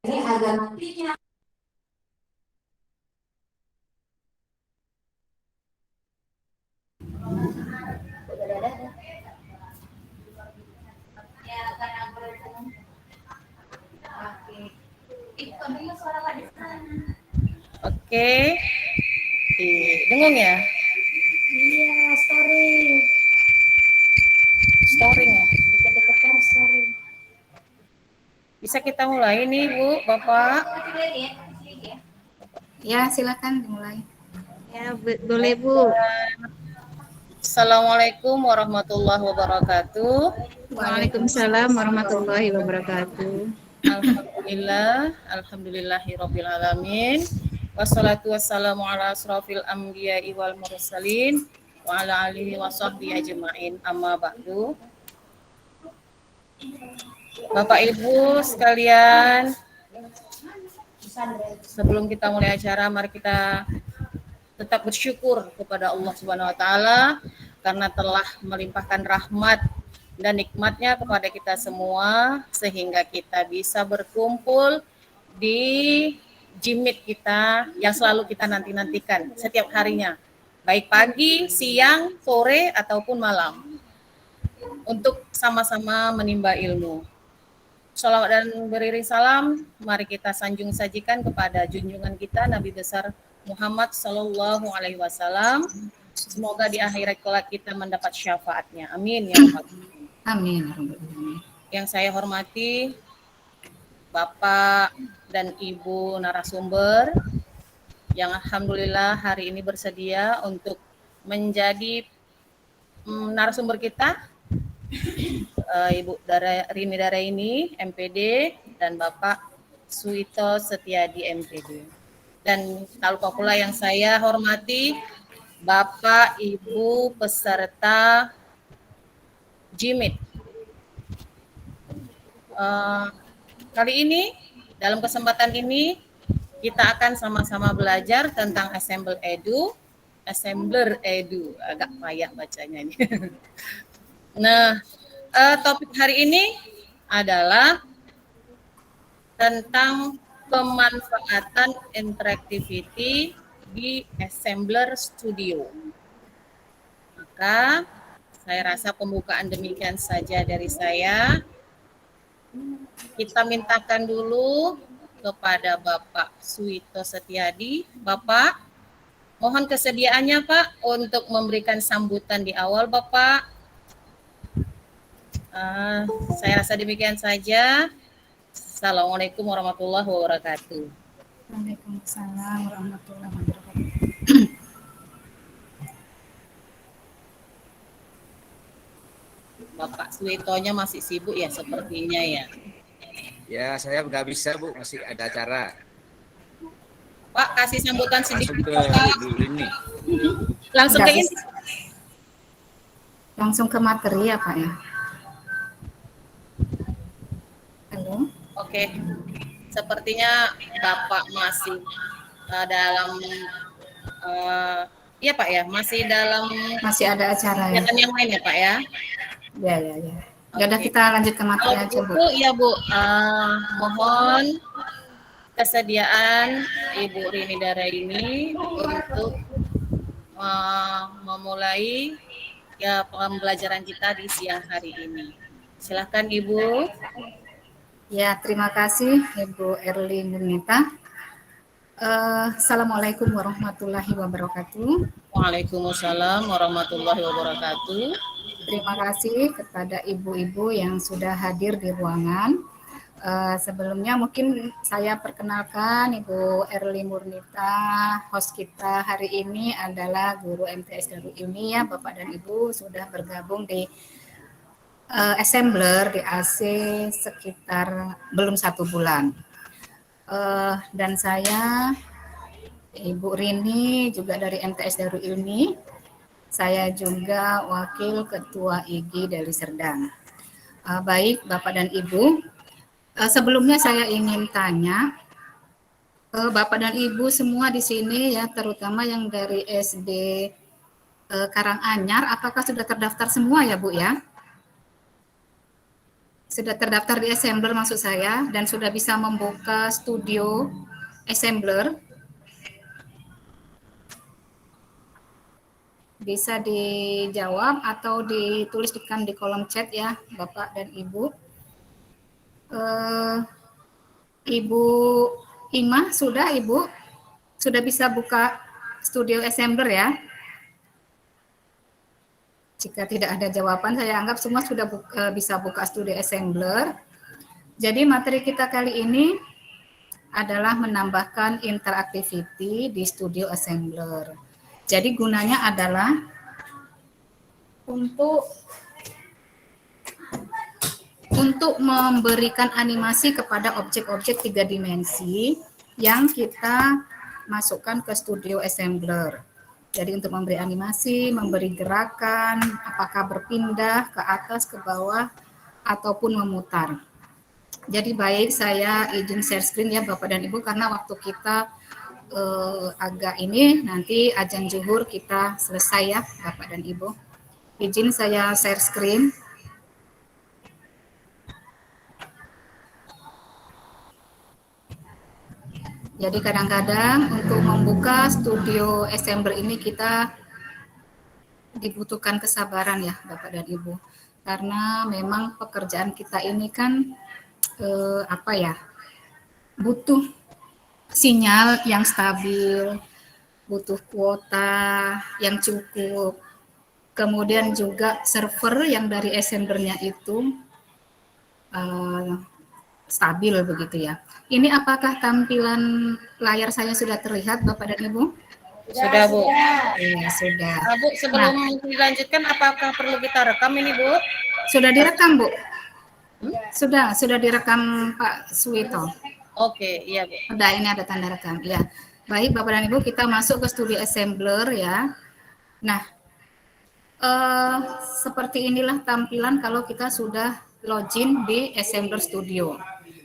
Ini harga matinya. Oke, dengung ya? Iya, story. Storing ya. Deket-deketan story. Bisa kita mulai nih Bu, Bapak. Ya, silakan dimulai. Ya, boleh Bu. Assalamualaikum warahmatullahi wabarakatuh. Waalaikumsalam warahmatullahi wabarakatuh. Alhamdulillahirabbil alamin. Wassalatu wassalamu ala asrofil anbiya'i wal mursalin wa ala alihi wa sahbihi ajma'in. Amma ba'du. Bapak Ibu sekalian, sebelum kita mulai acara, mari kita tetap bersyukur kepada Allah Subhanahu wa taala karena telah melimpahkan rahmat dan nikmatnya kepada kita semua sehingga kita bisa berkumpul di jimit kita yang selalu kita nanti-nantikan setiap harinya, baik pagi, siang, sore ataupun malam, untuk sama-sama menimba ilmu. Shalawat dan beriring salam, mari kita sanjung sajikan kepada junjungan kita Nabi besar Muhammad Sallallahu Alaihi Wasallam. Semoga di akhirat kelak kita mendapat syafaatnya. Amin ya Rabbal Amin. Yang saya hormati Bapak dan Ibu narasumber yang alhamdulillah hari ini bersedia untuk menjadi narasumber kita, Ibu Rini Daraini MPD dan Bapak Suito Setiadi MPD. Dan tak lupa pula yang saya hormati Bapak Ibu peserta JIMIT. Kali ini dalam kesempatan ini kita akan sama-sama belajar tentang Assembler Edu, agak payah bacanya ini. Nah, topik hari ini adalah tentang pemanfaatan interactivity di Assembler Studio. Maka saya rasa pembukaan demikian saja dari saya. Kita mintakan dulu kepada Bapak Suito Setiadi. Bapak, mohon kesediaannya Pak untuk memberikan sambutan di awal Bapak. Saya rasa demikian saja. Assalamualaikum warahmatullahi wabarakatuh. Waalaikumsalam warahmatullahi wabarakatuh. Bapak Suitonya masih sibuk ya sepertinya ya. Ya, saya nggak bisa Bu, masih ada acara. Pak, kasih sambutan sedikit Langsung ke Pak. Ibu ini. Langsung ke ini. Langsung ke materi ya Pak ya. Halo. Oke, sepertinya Bapak masih dalam, iya Pak ya, masih dalam Masih ada acara ya. kegiatan yang lain ya Pak ya. Ya. Ya udah kita lanjut ke materi aja Bu. Ya Bu, mohon kesediaan Ibu Rini Daraini untuk memulai ya pembelajaran kita di siang hari ini. Silakan Ibu. Ya, terima kasih Ibu Erli Murnita. Assalamualaikum warahmatullahi wabarakatuh. Waalaikumsalam warahmatullahi wabarakatuh. Terima kasih kepada ibu-ibu yang sudah hadir di ruangan. Sebelumnya mungkin saya perkenalkan Ibu Erli Murnita, host kita hari ini adalah guru MTS Darul Ilmiah. Bapak dan Ibu sudah bergabung di Assembler di AC sekitar belum 1 bulan. Dan saya Ibu Rini juga dari MTS Darul Ilmi. Saya juga Wakil Ketua IGI dari Serdang. Baik Bapak dan Ibu, sebelumnya saya ingin tanya, Bapak dan Ibu semua di sini ya, terutama yang dari SD Karanganyar, apakah sudah terdaftar semua ya Bu ya? sudah terdaftar di Assembler maksud saya, dan sudah bisa membuka studio Assembler. Bisa dijawab atau dituliskan di kolom chat ya, Bapak dan Ibu. Ibu Ima, sudah Ibu? Sudah bisa buka studio Assembler ya? Jika tidak ada jawaban, saya anggap semua sudah bisa buka studio Assembler. Jadi materi kita kali ini adalah menambahkan interactivity di studio Assembler. Jadi gunanya adalah untuk memberikan animasi kepada objek-objek 3 dimensi yang kita masukkan ke studio Assembler. Jadi untuk memberi animasi, memberi gerakan, apakah berpindah ke atas, ke bawah, ataupun memutar. Jadi baik, saya izin share screen ya Bapak dan Ibu, karena waktu kita agak ini, nanti azan zuhur kita selesai ya Bapak dan Ibu. Izin saya share screen. Jadi kadang-kadang untuk membuka studio Assembler ini kita dibutuhkan kesabaran ya Bapak dan Ibu. Karena memang pekerjaan kita ini kan butuh sinyal yang stabil, butuh kuota yang cukup. Kemudian juga server yang dari Assembler-nya itu stabil begitu ya. Ini apakah tampilan layar saya sudah terlihat Bapak dan Ibu? Sudah, Bu. Ya, sudah. Bu, sebelum dilanjutkan, apakah perlu kita rekam ini, Bu? Sudah direkam, Bu? Sudah direkam Pak Suwito. Oke, iya, Bu. Sudah, ini ada tanda rekam. Ya. Baik, Bapak dan Ibu, kita masuk ke studio Assembler ya. Nah, seperti inilah tampilan kalau kita sudah login di Assembler Studio.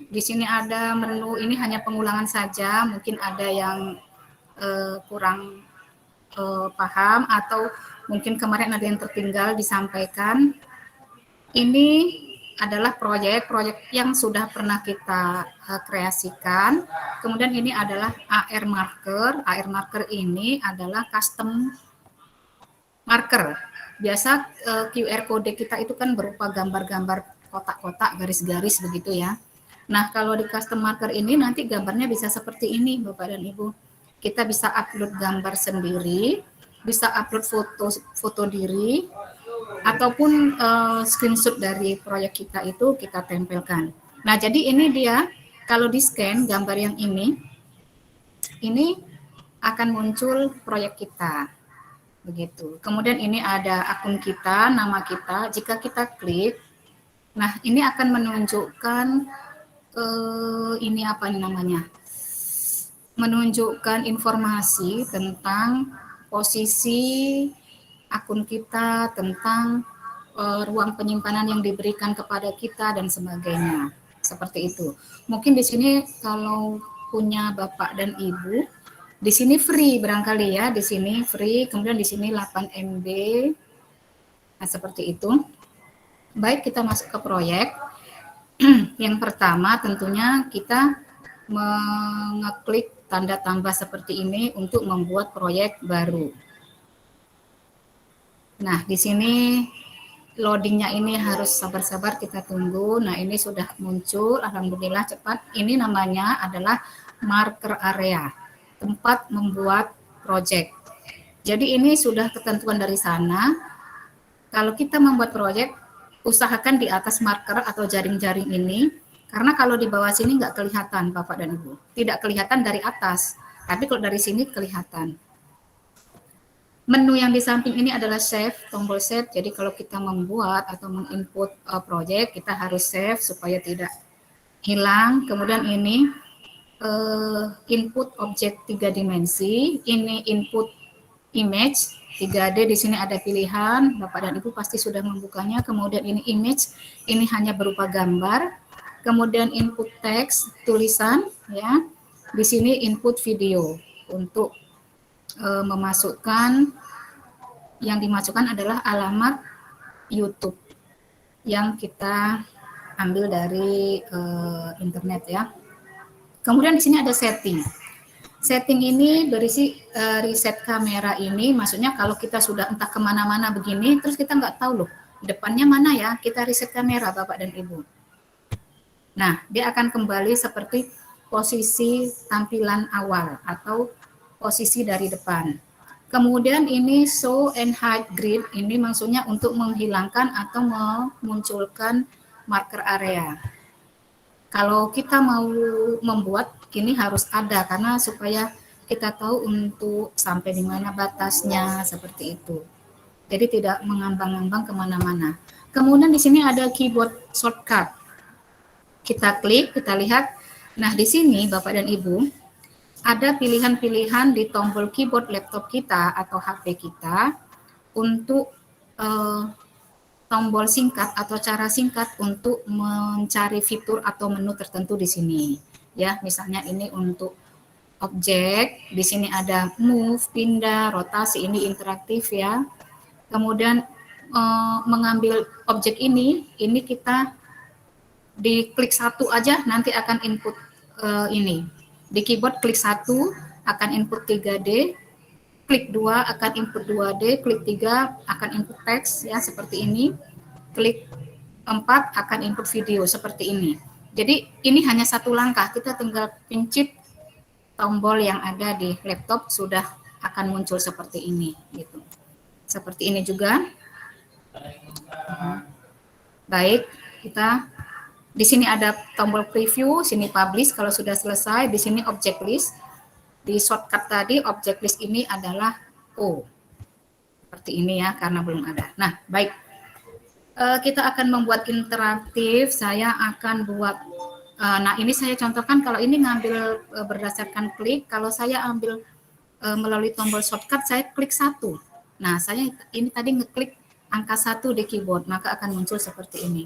Di sini ada menu, ini hanya pengulangan saja, mungkin ada yang kurang paham atau mungkin kemarin ada yang tertinggal disampaikan. Ini adalah proyek-proyek yang sudah pernah kita kreasikan. Kemudian ini adalah AR marker. AR marker ini adalah custom marker. Biasa QR code kita itu kan berupa gambar-gambar kotak-kotak, garis-garis begitu ya. Nah, kalau di custom marker ini nanti gambarnya bisa seperti ini Bapak dan Ibu. Kita bisa upload gambar sendiri, bisa upload foto diri, ataupun screenshot dari proyek kita itu kita tempelkan. Nah, jadi ini dia, kalau di-scan gambar yang ini akan muncul proyek kita. Begitu. Kemudian ini ada akun kita, nama kita. Jika kita klik, nah ini akan menunjukkan ini apa namanya? Menunjukkan informasi tentang posisi akun kita, tentang ruang penyimpanan yang diberikan kepada kita dan sebagainya. Seperti itu. Mungkin di sini kalau punya Bapak dan Ibu, di sini free barangkali ya, di sini free, kemudian di sini 8 MB. Nah, seperti itu. Baik, kita masuk ke proyek. Yang pertama tentunya kita mengeklik tanda tambah seperti ini untuk membuat proyek baru. Nah, di sini loadingnya ini harus sabar-sabar kita tunggu. Nah, ini sudah muncul, alhamdulillah cepat. Ini namanya adalah marker area, tempat membuat proyek. Jadi ini sudah ketentuan dari sana. Kalau kita membuat proyek, usahakan di atas marker atau jaring-jaring ini, karena kalau di bawah sini nggak kelihatan Bapak dan Ibu. Tidak kelihatan dari atas, tapi kalau dari sini kelihatan. Menu yang di samping ini adalah save, tombol save. Jadi kalau kita membuat atau menginput proyek, kita harus save supaya tidak hilang. Kemudian ini input objek 3 dimensi, ini input image 3D, di sini ada pilihan, Bapak dan Ibu pasti sudah membukanya. Kemudian ini image, ini hanya berupa gambar. Kemudian input teks, tulisan ya. Di sini input video untuk memasukkan, yang dimasukkan adalah alamat YouTube yang kita ambil dari internet ya. Kemudian di sini ada setting. Setting ini berisi reset kamera ini, maksudnya kalau kita sudah entah kemana-mana begini, terus kita nggak tahu loh, depannya mana ya, kita reset kamera Bapak dan Ibu. Nah, dia akan kembali seperti posisi tampilan awal atau posisi dari depan. Kemudian ini show and hide grid, ini maksudnya untuk menghilangkan atau memunculkan marker area. Kalau kita mau membuat ini harus ada karena supaya kita tahu untuk sampai di mana batasnya seperti itu. Jadi tidak mengambang-ambang kemana-mana. Kemudian di sini ada keyboard shortcut. Kita klik, kita lihat. Nah di sini Bapak dan Ibu ada pilihan-pilihan di tombol keyboard laptop kita atau HP kita untuk tombol singkat atau cara singkat untuk mencari fitur atau menu tertentu di sini. Ya, misalnya ini untuk objek, di sini ada move, pindah, rotasi, ini interaktif ya. Kemudian mengambil objek ini kita diklik satu aja nanti akan input ini. Di keyboard klik 1 akan input 3D, klik 2 akan input 2D, klik 3 akan input teks ya seperti ini, klik 4 akan input video seperti ini. Jadi ini hanya satu langkah, kita tinggal pencet tombol yang ada di laptop sudah akan muncul seperti ini gitu. Seperti ini juga. Baik, kita di sini ada tombol preview, sini publish kalau sudah selesai, di sini object list. Di shortcut tadi object list ini adalah O. Seperti ini ya, karena belum ada. Nah, baik. Kita akan membuat interaktif, saya akan buat, nah ini saya contohkan kalau ini ngambil berdasarkan klik, kalau saya ambil melalui tombol shortcut, saya klik 1. Nah, saya ini tadi ngeklik angka 1 di keyboard, maka akan muncul seperti ini.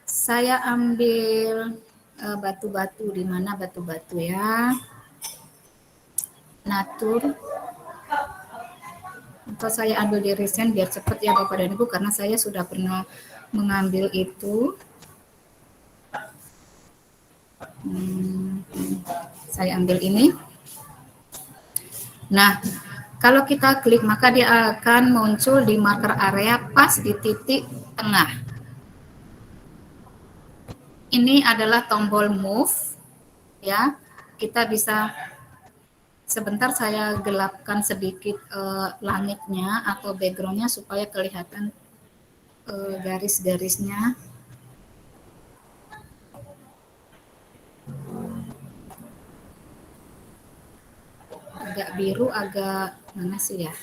Saya ambil batu-batu, di mana batu-batu ya. Natur. Atau saya ambil di recent biar cepat ya Bapak dan Ibu karena saya sudah pernah mengambil itu. Saya ambil ini. Nah, kalau kita klik maka dia akan muncul di marker area pas di titik tengah. Ini adalah tombol move ya. Kita bisa sebentar saya gelapkan sedikit langitnya atau backgroundnya supaya kelihatan garis-garisnya. Agak biru, agak mana sih ya?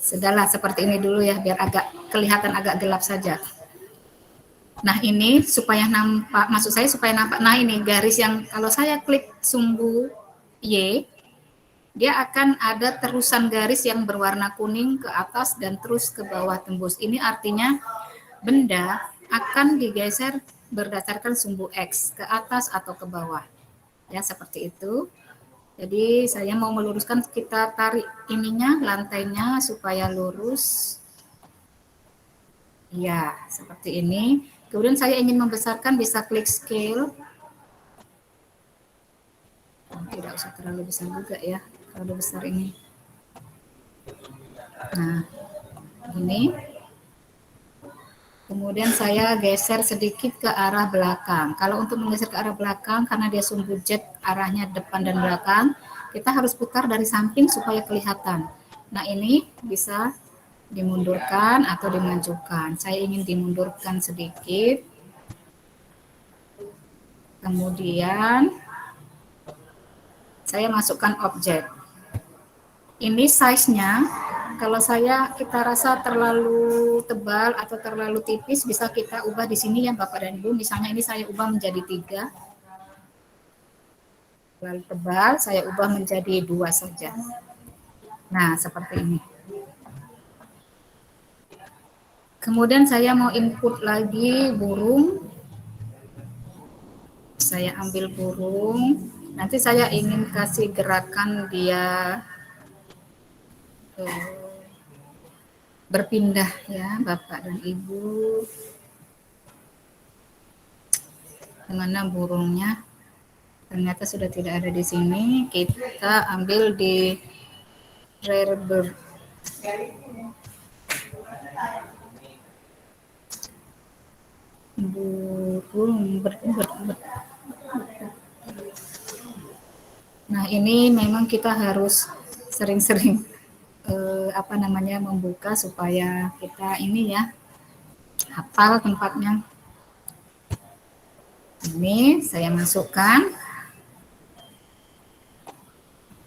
Sudahlah seperti ini dulu ya, biar agak kelihatan agak gelap saja. Nah ini supaya nampak, maksud saya supaya nampak, nah ini garis yang kalau saya klik sumbu Y, dia akan ada terusan garis yang berwarna kuning ke atas dan terus ke bawah tembus. Ini artinya benda akan digeser berdasarkan sumbu X ke atas atau ke bawah. Ya seperti itu. Jadi saya mau meluruskan, kita tarik ininya, lantainya supaya lurus. Ya, seperti ini. Kemudian saya ingin membesarkan, bisa klik scale. Tidak usah terlalu besar juga ya, kalau besar ini. Nah, ini. Kemudian saya geser sedikit ke arah belakang. Kalau untuk menggeser ke arah belakang, karena dia sumbu jet arahnya depan dan belakang, kita harus putar dari samping supaya kelihatan. Nah ini bisa dimundurkan atau dimajukan. Saya ingin dimundurkan sedikit. Kemudian saya masukkan objek. Ini size-nya, kalau kita rasa terlalu tebal atau terlalu tipis, bisa kita ubah di sini ya Bapak dan Ibu. Misalnya ini saya ubah menjadi 3. Terlalu tebal, saya ubah menjadi 2 saja. Nah, seperti ini. Kemudian saya mau input lagi burung. Saya ambil burung. Nanti saya ingin kasih gerakan dia berpindah ya Bapak dan Ibu. Mana burungnya? Ternyata sudah tidak ada di sini. Kita ambil di rare bird. Burung ber. Nah, ini memang kita harus sering-sering membuka supaya kita ini ya hafal tempatnya. Ini saya masukkan.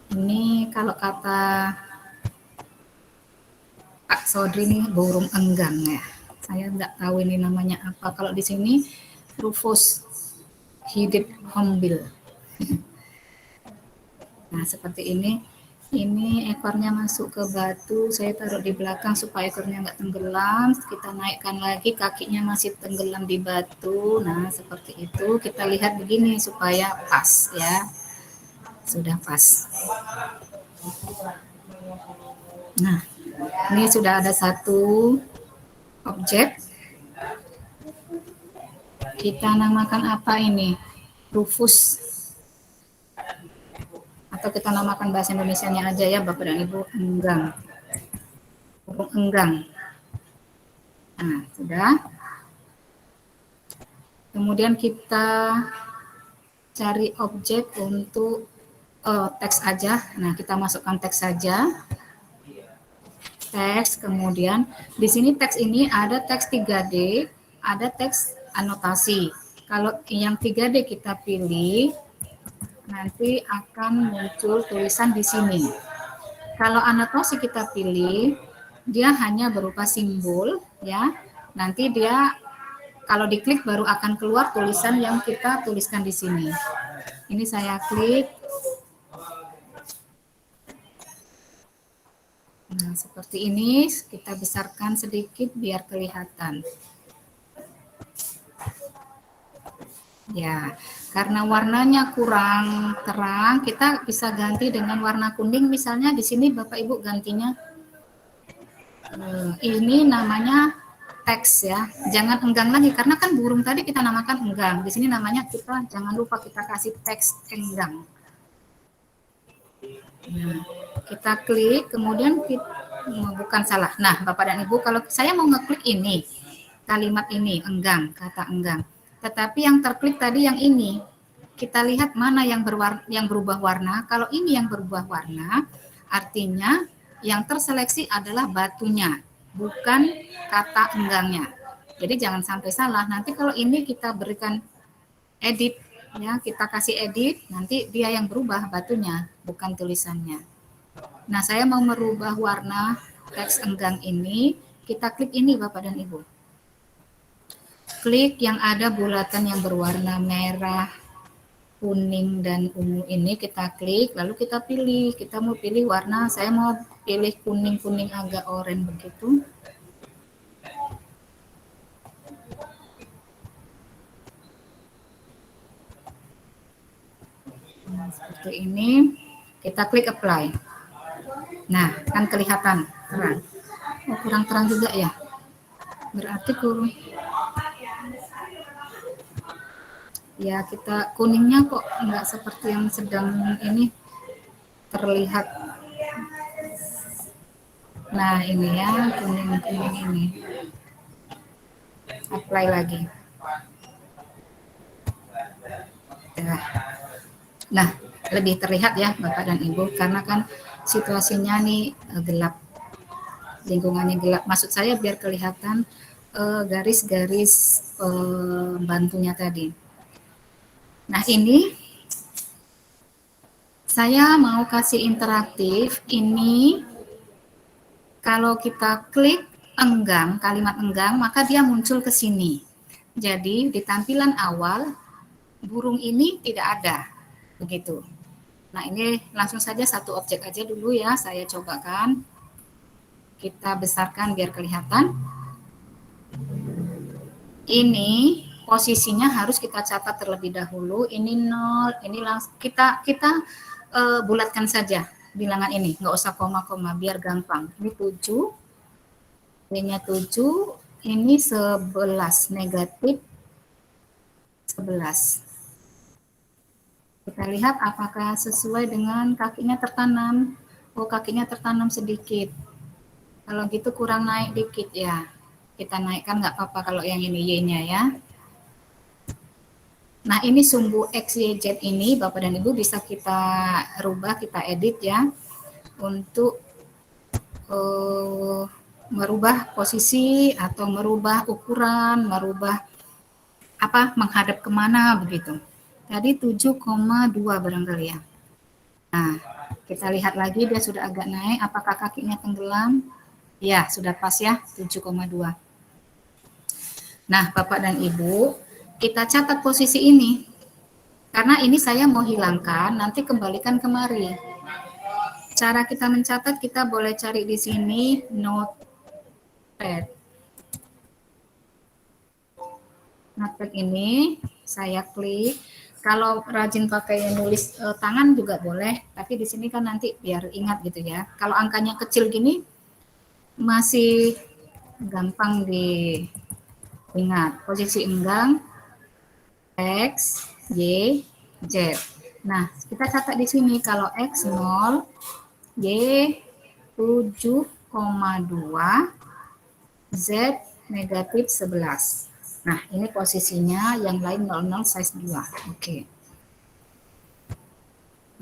Ini kalau kata Pak Sodri ini burung enggang ya. Saya nggak tahu ini namanya apa. Kalau di sini Rufus hidip hombil. Nah, seperti ini. Ini ekornya masuk ke batu, saya taruh di belakang supaya ekornya nggak tenggelam. Kita naikkan lagi, kakinya masih tenggelam di batu. Nah, seperti itu. Kita lihat begini supaya pas ya. Sudah pas. Nah, ini sudah ada satu objek. Kita namakan apa ini? Rufus. Atau kita namakan bahasa Indonesianya aja ya Bapak dan Ibu, enggang. Burung enggang. Nah, sudah. Kemudian kita cari objek untuk teks aja. Nah, kita masukkan teks saja. Teks, kemudian di sini teks ini ada teks 3D, ada teks anotasi. Kalau yang 3D kita pilih, nanti akan muncul tulisan di sini. Kalau anotasi kita pilih, dia hanya berupa simbol ya. Nanti dia kalau diklik baru akan keluar tulisan yang kita tuliskan di sini. Ini saya klik. Nah, seperti ini kita besarkan sedikit biar kelihatan. Ya, karena warnanya kurang terang, kita bisa ganti dengan warna kuning. Misalnya di sini Bapak Ibu gantinya, ini namanya teks ya. Jangan enggang lagi, karena kan burung tadi kita namakan enggang. Di sini namanya kita jangan lupa kita kasih teks enggang. Nah, kita klik, kemudian kita, bukan salah. Nah, Bapak dan Ibu, kalau saya mau ngeklik ini, kalimat ini, enggang, kata enggang. Tetapi yang terklik tadi yang ini, kita lihat mana yang berubah warna. Kalau ini yang berubah warna, artinya yang terseleksi adalah batunya, bukan kata enggangnya. Jadi jangan sampai salah. Nanti kalau ini kita berikan edit, ya kita kasih edit, nanti dia yang berubah batunya, bukan tulisannya. Nah, saya mau merubah warna teks enggang ini. Kita klik ini Bapak dan Ibu. Klik yang ada bulatan yang berwarna merah, kuning, dan ungu ini kita klik, lalu kita pilih. Kita mau pilih warna, saya mau pilih kuning-kuning agak oranye begitu. Nah, seperti ini. Kita klik apply. Nah, kan kelihatan terang. Oh, kurang terang juga ya. Berarti kurang. Ya, kita kuningnya kok enggak seperti yang sedang ini terlihat. Nah, ini ya, kuning-kuning ini. Apply lagi. Nah, lebih terlihat ya Bapak dan Ibu, karena kan situasinya nih gelap. Lingkungannya gelap. Maksud saya biar kelihatan garis-garis bantunya tadi. Nah, ini saya mau kasih interaktif. Ini kalau kita klik enggang, kalimat enggang, maka dia muncul ke sini. Jadi di tampilan awal burung ini tidak ada, begitu. Nah, ini langsung saja satu objek aja dulu ya, saya cobakan. Kita besarkan biar kelihatan. Ini posisinya harus kita catat terlebih dahulu. Ini 0, ini langsung kita bulatkan saja bilangan ini, nggak usah koma-koma, biar gampang. Ini 7, Y-nya 7, ini 11, negatif 11. Kita lihat apakah sesuai dengan kakinya tertanam. Oh, kakinya tertanam sedikit. Kalau gitu kurang naik dikit ya. Kita naikkan nggak apa-apa kalau yang ini Y-nya ya. Nah, ini sumbu X, Y, Z ini Bapak dan Ibu bisa kita rubah, kita edit ya. Untuk merubah posisi atau merubah ukuran, merubah menghadap kemana begitu. Tadi 7,2 barangkali ya. Nah, kita lihat lagi dia sudah agak naik. Apakah kakinya tenggelam? Ya, sudah pas ya, 7,2. Nah, Bapak dan Ibu, kita catat posisi ini. Karena ini saya mau hilangkan, nanti kembalikan kemari. Cara kita mencatat, kita boleh cari di sini notepad. Notepad ini saya klik. Kalau rajin pakai nulis tangan juga boleh, tapi di sini kan nanti biar ingat gitu ya. Kalau angkanya kecil gini masih gampang diingat. Posisi enggang X, Y, Z. Nah, kita catat di sini kalau X 0, Y 7,2, Z negatif 11. Nah, ini posisinya, yang lain 00 size 2. Oke.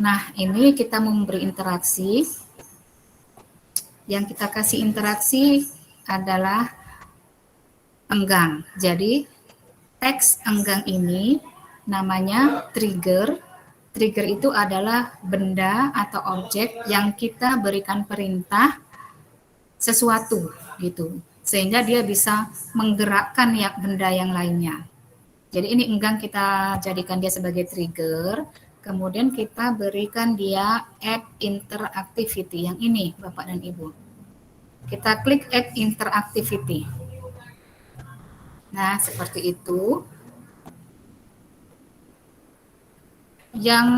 Nah, ini kita memberi interaksi. Yang kita kasih interaksi adalah enggang. Jadi, teks enggang ini namanya trigger. Trigger itu adalah benda atau objek yang kita berikan perintah sesuatu gitu. Sehingga dia bisa menggerakkan ya benda yang lainnya. Jadi ini enggang kita jadikan dia sebagai trigger, kemudian kita berikan dia add interactivity yang ini Bapak dan Ibu. Kita klik add interactivity. Nah, seperti itu. Yang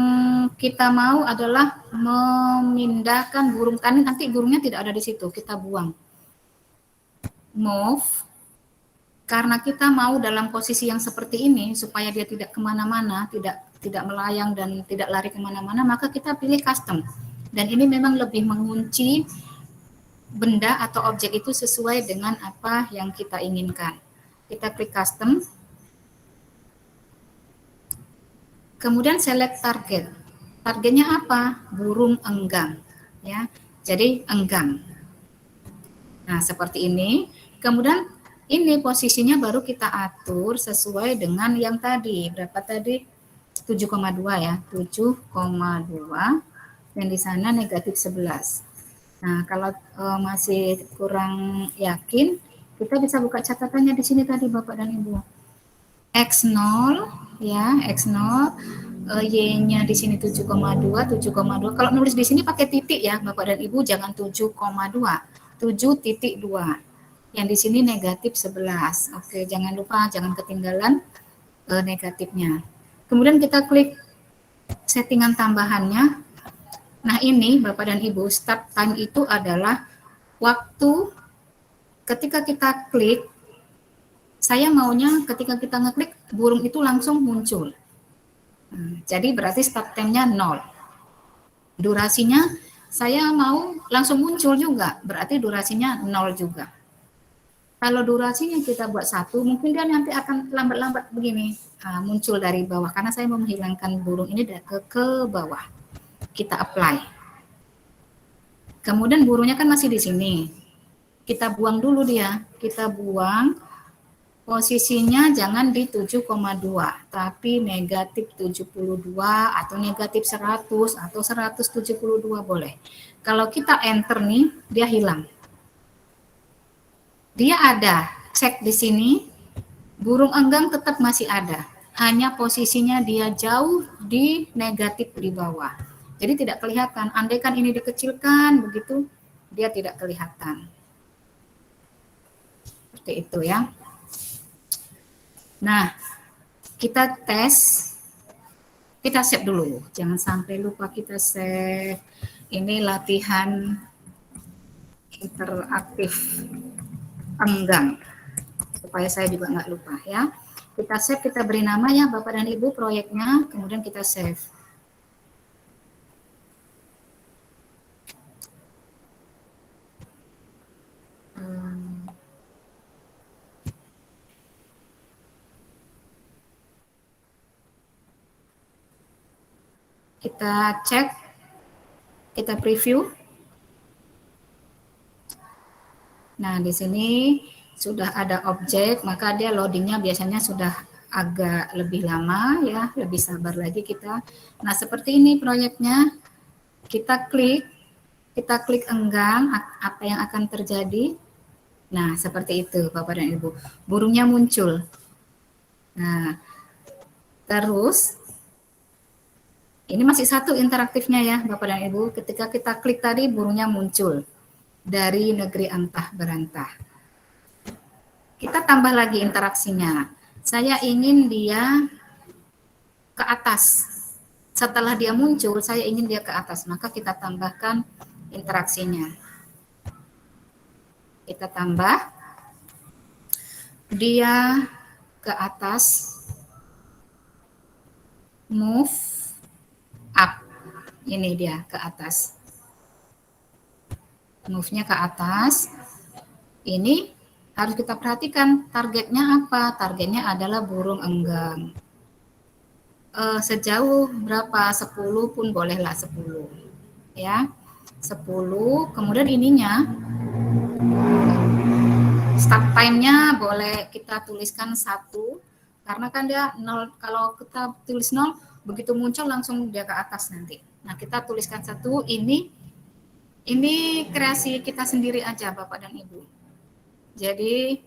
kita mau adalah memindahkan burung, kan nanti burungnya tidak ada di situ, kita buang. Move. Karena kita mau dalam posisi yang seperti ini, supaya dia tidak kemana-mana, tidak melayang dan tidak lari kemana-mana, maka kita pilih custom. Dan ini memang lebih mengunci benda atau objek itu sesuai dengan apa yang kita inginkan. Kita klik custom. Kemudian select target. Targetnya apa? Burung enggang. Ya, jadi enggang. Nah, seperti ini. Kemudian ini posisinya baru kita atur sesuai dengan yang tadi. Berapa tadi? 7,2 ya. 7,2. Dan di sana negatif 11. Nah, kalau masih kurang yakin, kita bisa buka catatannya di sini tadi Bapak dan Ibu. X0 ya, X0, Y-nya di sini 7,2, 7,2. Kalau nulis di sini pakai titik ya, Bapak dan Ibu, jangan 7,2, 7,2. Yang di sini negatif 11. Oke, jangan lupa, jangan ketinggalan negatifnya. Kemudian kita klik settingan tambahannya. Nah, ini Bapak dan Ibu, start time itu adalah waktu ketika kita klik. Saya maunya ketika kita ngeklik, burung itu langsung muncul. Jadi berarti start time-nya 0. Durasinya saya mau langsung muncul juga, berarti durasinya 0 juga. Kalau durasinya kita buat 1, mungkin dia nanti akan lambat-lambat begini, muncul dari bawah. Karena saya mau menghilangkan burung ini ke bawah. Kita apply. Kemudian burungnya kan masih di sini. Kita buang dulu dia. Kita buang. Posisinya jangan di 7,2, tapi negatif 72 atau negatif 100 atau 172 boleh. Kalau kita enter nih, dia hilang. Dia ada, cek di sini, burung enggang tetap masih ada. Hanya posisinya dia jauh di negatif di bawah. Jadi tidak kelihatan. Andaikan ini dikecilkan, begitu, dia tidak kelihatan. Seperti itu ya. Nah, kita tes, kita save dulu. Jangan sampai lupa kita save. Ini latihan interaktif enggang, supaya saya juga nggak lupa ya. Kita save, kita beri nama ya Bapak dan Ibu proyeknya, kemudian kita save. Kita cek, kita preview. Nah, di sini sudah ada objek, maka dia loadingnya biasanya sudah agak lebih lama ya, lebih sabar lagi kita. Nah, seperti ini proyeknya. Kita klik enggang, apa yang akan terjadi. Nah, seperti itu Bapak dan Ibu. Burungnya muncul. Nah, terus ini masih satu interaktifnya ya Bapak dan Ibu. Ketika kita klik tadi burungnya muncul dari negeri antah berantah. Kita tambah lagi interaksinya. Saya ingin dia ke atas. Setelah dia muncul, saya ingin dia ke atas. Maka kita tambahkan interaksinya. Kita tambah dia ke atas, move up. Ini dia ke atas. Move-nya ke atas. Ini harus kita perhatikan targetnya apa? Targetnya adalah burung enggang. Sejauh berapa? 10 pun bolehlah 10. Ya. 10, kemudian ininya start time-nya boleh kita tuliskan 1, karena kan dia 0, kalau kita tulis 0, begitu muncul langsung dia ke atas nanti. Nah, kita tuliskan 1, ini kreasi kita sendiri aja Bapak dan Ibu. Jadi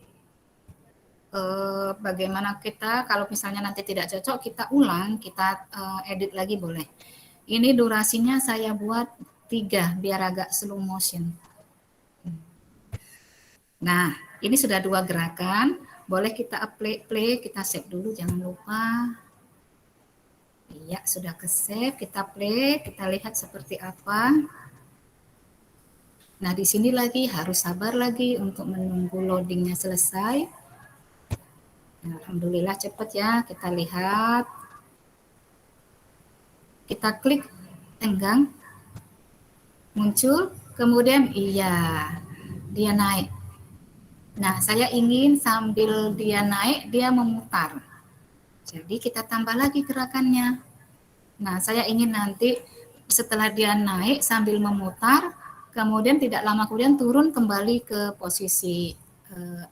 bagaimana kita, kalau misalnya nanti tidak cocok, kita ulang, kita edit lagi boleh. Ini durasinya saya buat 3, biar agak slow motion. Nah, ini sudah 2 gerakan, boleh kita play, kita save dulu, jangan lupa. Iya, sudah ke save, kita play, kita lihat seperti apa. Nah, di sini lagi harus sabar lagi untuk menunggu loadingnya selesai. Nah, alhamdulillah cepat ya, kita lihat. Kita klik enggang, muncul, kemudian iya, dia naik. Nah, saya ingin sambil dia naik, dia memutar. Jadi kita tambah lagi gerakannya. Nah, saya ingin nanti setelah dia naik sambil memutar, kemudian tidak lama kemudian turun kembali ke posisi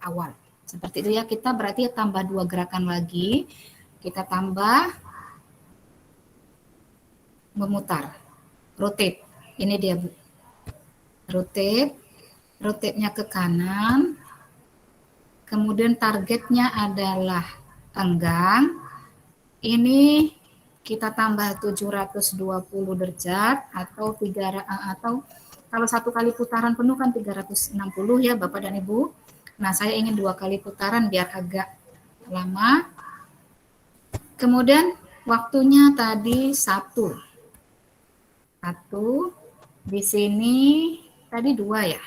awal. Seperti itu ya, kita berarti tambah 2 gerakan lagi. Kita tambah memutar, rotate. Ini dia Bu. Rotate-nya ke kanan. Kemudian targetnya adalah enggang. Ini kita tambah 720 derajat atau kalau 1 kali putaran penuh kan 360 ya Bapak dan Ibu. Nah, saya ingin 2 kali putaran biar agak lama. Kemudian waktunya tadi 1. Di sini tadi 2 ya.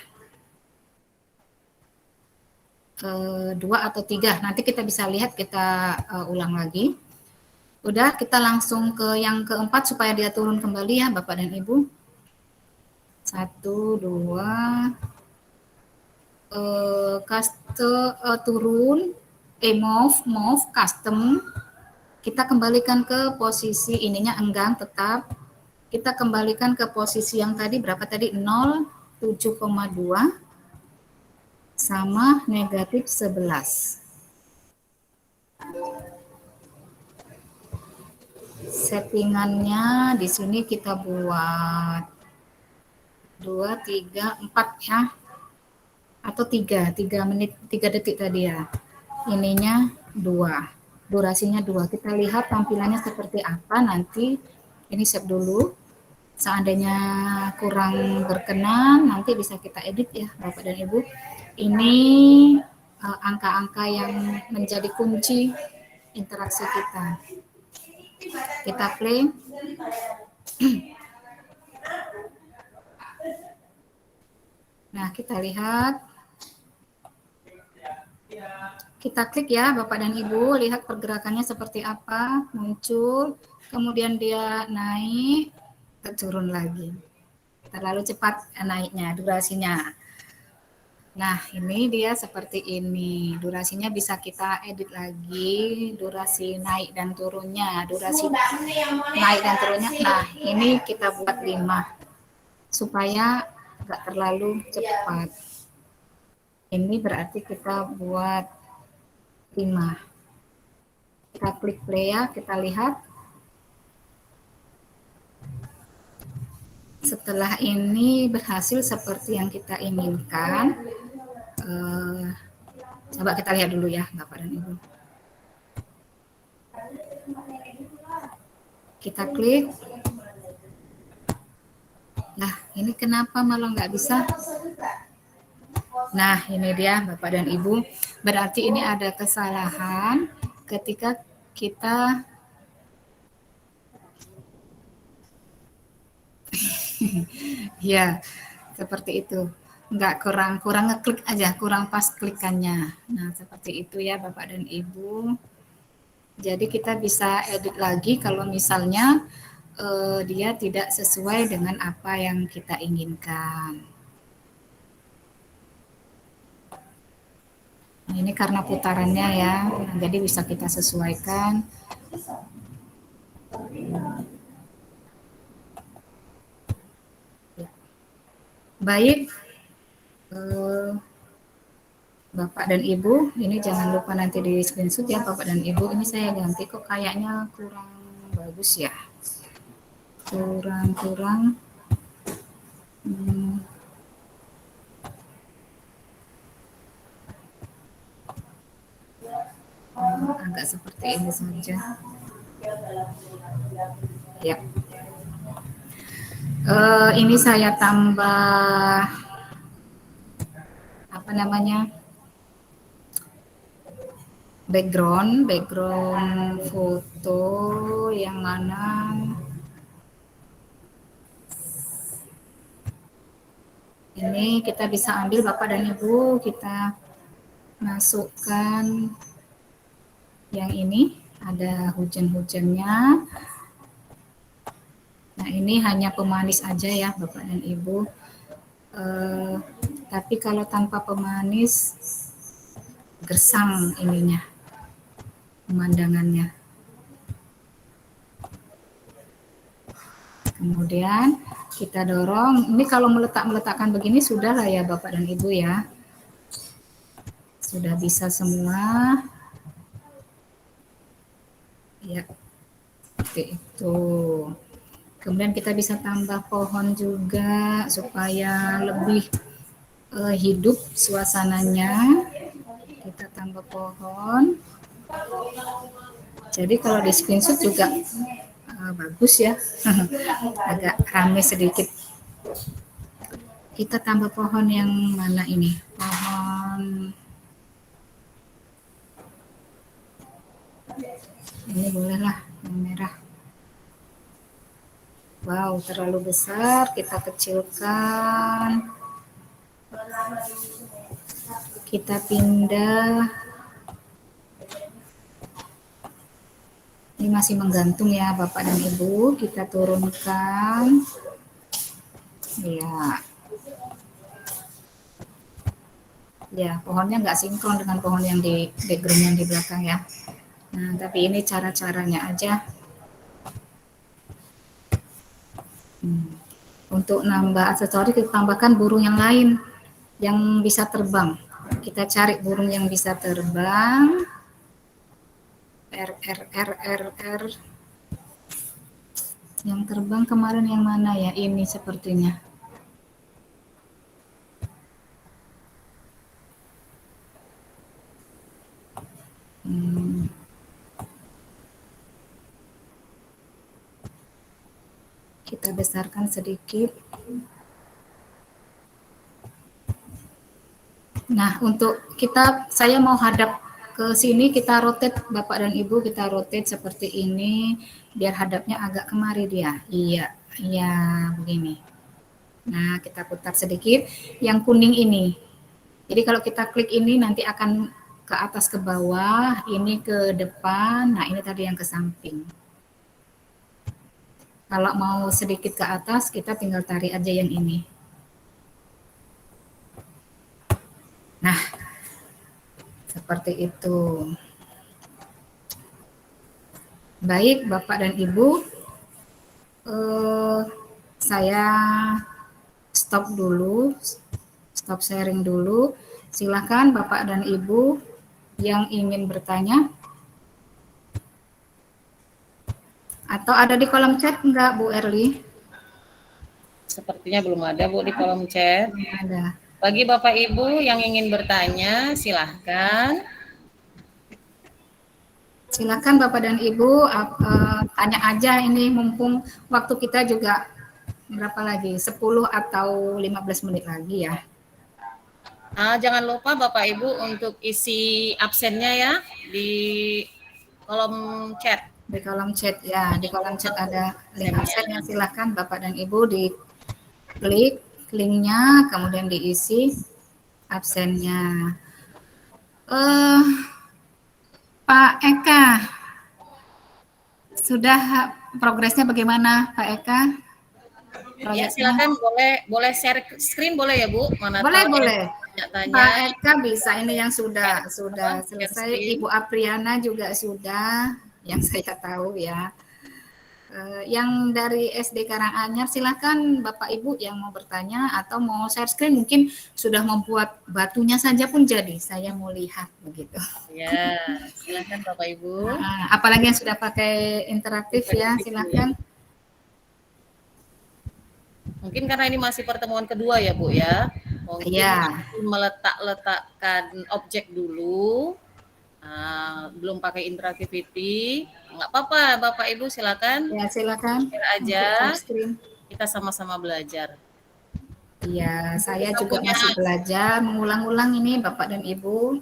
2 atau 3, nanti kita bisa lihat, kita ulang lagi. Udah, kita langsung ke yang keempat supaya dia turun kembali ya Bapak dan Ibu. 1, 2, turun, move, custom. Kita kembalikan ke posisi ininya enggang tetap. Kita kembalikan ke posisi yang tadi, berapa tadi? 0, 7,2 sama negatif 11. Settingannya di sini kita buat 2, 3, 4 ya. Atau 3 menit, 3 detik tadi ya. Ininya 2. Durasinya 2. Kita lihat tampilannya seperti apa nanti. Ini save dulu. Seandainya kurang berkenan, nanti bisa kita edit ya Bapak dan Ibu. Ini angka-angka yang menjadi kunci interaksi kita. Kita play. Nah, kita lihat, kita klik ya Bapak dan Ibu, lihat pergerakannya seperti apa, muncul, kemudian dia naik, turun lagi. Terlalu cepat naiknya, durasinya. Nah, ini dia seperti ini. Durasinya bisa kita edit lagi, durasi naik dan turunnya, durasi naik dan turunnya. Nah, ini kita buat 5 supaya nggak terlalu cepat. Ini berarti kita buat 5. Kita klik play ya, kita lihat. Setelah ini berhasil seperti yang kita inginkan, coba kita lihat dulu ya Bapak dan Ibu. Kita klik. Nah, ini kenapa malah nggak bisa? Nah, ini dia Bapak dan Ibu. Berarti ini ada kesalahan ketika kita ya, seperti itu. Enggak, kurang ngeklik aja, kurang pas klikannya. Nah, seperti itu ya Bapak dan Ibu. Jadi kita bisa edit lagi kalau misalnya dia tidak sesuai dengan apa yang kita inginkan. Nah, ini karena putarannya ya, jadi bisa kita sesuaikan. Baik, Bapak dan Ibu, ini jangan lupa nanti di screenshot ya Bapak dan Ibu. Ini saya ganti kok kayaknya kurang bagus ya. Kurang. Agak seperti ini saja. Ya. Ini saya tambah apa namanya? Background foto yang mana ini kita bisa ambil Bapak dan Ibu, kita masukkan yang ini, ada hujan-hujannya. Nah, ini hanya pemanis aja ya Bapak dan Ibu. Tapi kalau tanpa pemanis, gersang ininya, pemandangannya. Kemudian kita dorong, ini kalau meletakkan begini sudah lah ya Bapak dan Ibu ya. Sudah bisa semua. Ya, seperti itu. Kemudian kita bisa tambah pohon juga supaya lebih hidup suasananya. Kita tambah pohon. Jadi kalau di screenshot juga bagus ya. Agak ramai sedikit. Kita tambah pohon yang mana ini? Pohon ini bolehlah yang merah. Wow, terlalu besar, kita kecilkan. Kita pindah. Ini masih menggantung ya Bapak dan Ibu, kita turunkan. Ya. Ya, pohonnya nggak sinkron dengan pohon yang di background yang di belakang ya. Nah, tapi ini cara-caranya aja. Untuk nambah aksesoris kita tambahkan burung yang lain yang bisa terbang. Kita cari burung yang bisa terbang. R. Yang terbang kemarin yang mana ya? Ini sepertinya. Kita besarkan sedikit. Nah, untuk saya mau hadap ke sini, kita rotate Bapak dan Ibu, kita rotate seperti ini, biar hadapnya agak kemari dia. Iya, begini. Nah, kita putar sedikit. Yang kuning ini. Jadi kalau kita klik ini nanti akan ke atas ke bawah, ini ke depan, nah ini tadi yang ke samping. Kalau mau sedikit ke atas, kita tinggal tarik aja yang ini. Nah, seperti itu. Baik, Bapak dan Ibu, saya stop dulu, stop sharing dulu. Silakan Bapak dan Ibu yang ingin bertanya. Atau ada di kolom chat enggak, Bu Erli? Sepertinya belum ada, Bu, di kolom chat. Ada. Bagi Bapak Ibu yang ingin bertanya, silahkan. Silakan Bapak dan Ibu tanya aja ini, mumpung waktu kita juga berapa lagi? 10 atau 15 menit lagi ya. Jangan lupa Bapak Ibu untuk isi absennya ya di kolom chat. Di kolom chat ya, di kolom chat ada link absennya. Silakan Bapak dan Ibu diklik linknya, kemudian diisi absennya. Pak Eka, sudah progresnya bagaimana Pak Eka? Ya, Proyeknya? silakan boleh share screen boleh ya Bu? Mana Boleh, tahu boleh. tanya-tanya. Pak Eka bisa, ini yang sudah Share selesai. screen. Ibu Apriana juga sudah, yang saya tahu ya. Yang dari SD Karanganyar, silakan Bapak Ibu yang mau bertanya atau mau share screen, mungkin sudah membuat batunya saja pun jadi. Saya mau lihat begitu. Ya, silakan Bapak Ibu. Apalagi yang sudah pakai interaktif ya, silakan. Mungkin karena ini masih pertemuan kedua ya Bu ya. Mungkin Ya. masih meletakkan objek dulu. Belum pakai interactivity, nggak apa-apa Bapak Ibu silakan. Ya, silakan. Share aja. Screen. Kita sama-sama belajar. Iya, saya juga masih belajar, mengulang-ulang ini Bapak dan Ibu.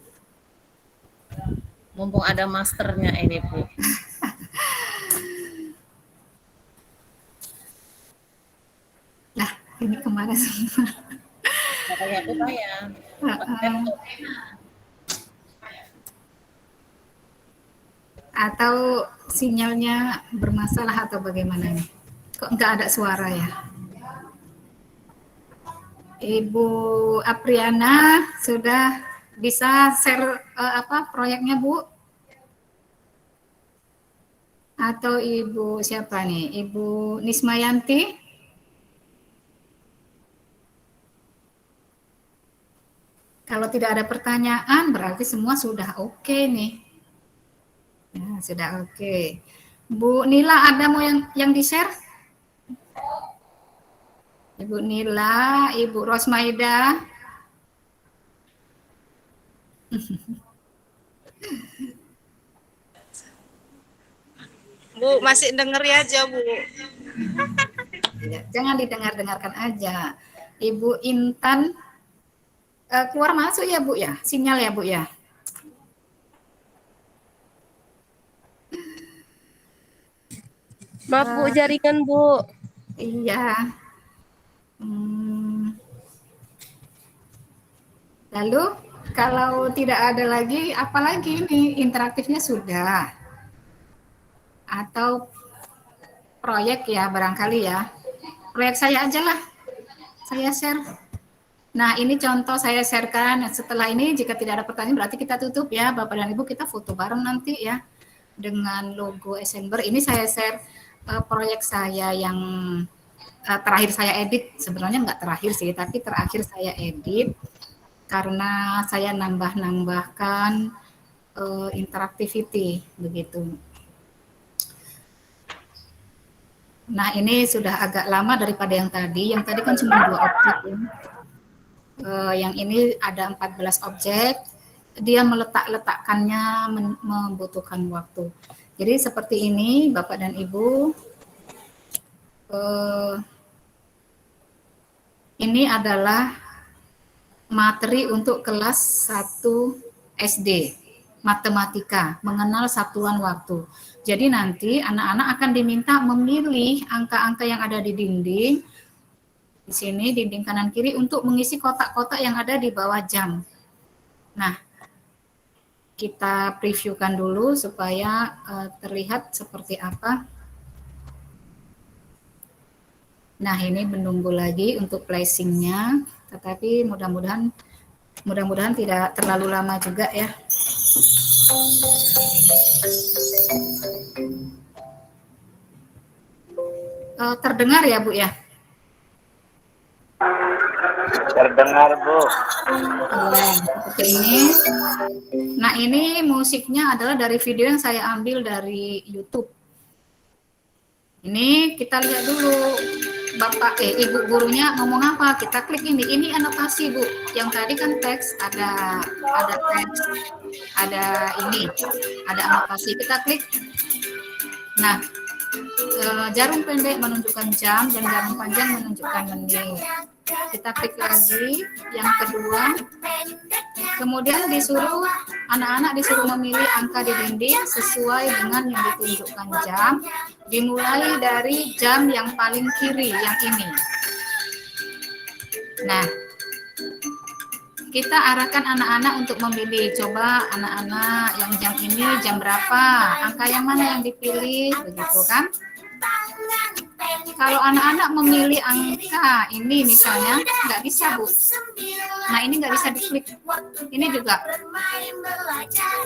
Mumpung ada masternya ini Bu. Nah, ini kemana semua? Makanya aku tanya. Atau sinyalnya bermasalah atau bagaimana nih? Kok nggak ada suara ya? Ibu Apriana sudah bisa share proyeknya Bu? Atau Ibu siapa nih? Ibu Nismayanti? Kalau tidak ada pertanyaan berarti semua sudah oke nih. Ya, sudah oke. Bu Nila ada mau yang di-share? Ibu Nila, Ibu Rosmaida. Bu, masih denger ya aja, Bu. Jangan didengar-dengarkan aja. Ibu Intan, keluar masuk ya Bu ya? Sinyal ya Bu ya? Maaf Bu, jaringan Bu. Iya. Lalu kalau tidak ada lagi, apalagi ini interaktifnya sudah. Atau proyek ya barangkali ya. Proyek saya aja lah. Saya share. Nah, ini contoh saya sharekan. Setelah ini jika tidak ada pertanyaan berarti kita tutup ya, Bapak dan Ibu, kita foto bareng nanti ya dengan logo Essenber. Ini saya share proyek saya yang terakhir saya edit. Sebenarnya nggak terakhir sih, tapi terakhir saya edit karena saya nambahkan interactivity begitu. Nah, ini sudah agak lama daripada yang tadi. Yang tadi kan cuma 2 objek ya. Yang ini ada 14 objek. Dia meletakkannya membutuhkan waktu. Jadi seperti ini Bapak dan Ibu. Ini adalah materi untuk kelas 1 SD, matematika, mengenal satuan waktu. Jadi nanti anak-anak akan diminta memilih angka-angka yang ada di dinding Di sini dinding kanan kiri untuk mengisi kotak-kotak yang ada di bawah jam. Nah, kita previewkan dulu supaya terlihat seperti apa. Nah, ini menunggu lagi untuk placing-nya, tetapi mudah-mudahan tidak terlalu lama juga ya. Terdengar ya, Bu ya? Terdengar, Bu. Ya, seperti ini. Nah, ini musiknya adalah dari video yang saya ambil dari YouTube. Ini kita lihat dulu ibu gurunya ngomong apa. Kita klik ini anotasi, Bu. Yang tadi kan teks, ada teks, ada anotasi. Kita klik. Nah, jarum pendek menunjukkan jam dan jarum panjang menunjukkan menit. Kita klik lagi yang kedua. Kemudian anak-anak disuruh memilih angka di dinding sesuai dengan yang ditunjukkan jam, dimulai dari jam yang paling kiri, yang ini. Nah, kita arahkan anak-anak untuk memilih. Coba anak-anak yang jam ini jam berapa? Angka yang mana yang dipilih? Begitu kan? Kalau anak-anak memilih angka ini misalnya, nggak bisa, Bu. Nah, ini nggak bisa diklik. Ini juga